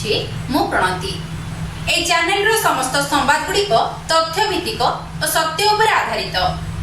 अछि मु प्रणति। ए चैनल रो समस्त संवाद गुड़िक तथ्य भित्तिक और सत्य उपर आधारित।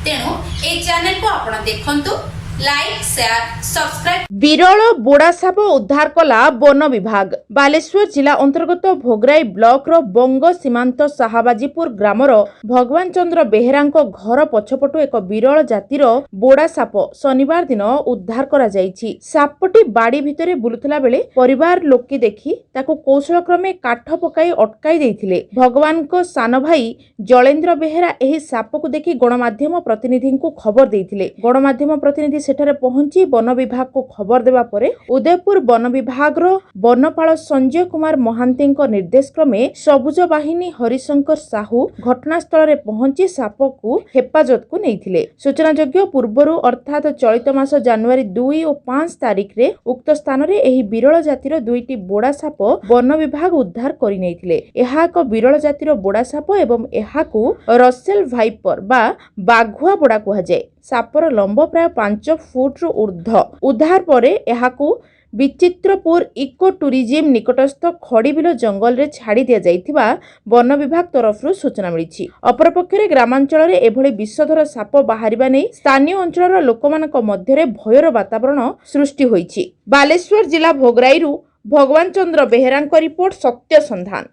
तेणु ए चैनल को आपण देखंतु, लाइक शेयर सब्सक्राइब। विरल बोड़ा साप उद्धार कला वन विभाग। बालेश्वर जिला अंतर्गत भोगराई ब्लॉक रो बंग सीमांत साहाबाजीपुर ग्रामर भगवान चंद्र बेहेरा घर पछपटु एक विरल जातिर बोड़ा साप शनिवार दिन उद्धार करा जायछि। सापटी बाड़ी भितरे बुलुथला बेले परिवार लोके देखि ताकु कौशल क्रमे काठ पकाई अटकाई देथिले। भगवान को सान भाई जलेन्द्र बेहेरा एही साप को देखि गणमाध्यम प्रतिनिधि को खबर देथिले। गणमाध्यम प्रतिनिधि सेठारे पहुंची वन विभाग को खबर देवा परे उदयपुर वन विभाग रो वनपाल संजय कुमार महांती निर्देश क्रमे सबुज बाहिनी हरिशंकर साहू घटनास्थल रे पहुंची साप को हेफाजत को नैथिले। सूचनायोग्य पूर्वरु अर्थात चलित मास जनवरी 2 और 5 तारिख रे उक्त स्थान रे एही विरल जातिर दुईटी बोड़ा साप वन विभाग उद्धार करि नैथिले। एहा एक विरल जातिर बोड़ा साप एवं एहाकू रसेल भाइपर बा बाघुआ बोड़ा कुहा जाय। सापर लंब प्राय 5 फुट रु ऊर्ध्व। उद्धार परे एहाकू विचित्रपुर इको टूरिज्म निकटस्थ खड़ीबिल जंगल रे छाड़ी दिया जाइथिबा वन विभाग तरफ सूचना मिली। अपरपक्षे ग्रामांचल रे एभली विषधर साप बाहरिबा नै स्थानीय अंचल लोकमानक मध्यरे भयर वातावरण सृष्टि होईछि। बालेश्वर जिला भोगराईरु भगवान चंद्र बेहेरांक रिपोर्ट सत्य संधान।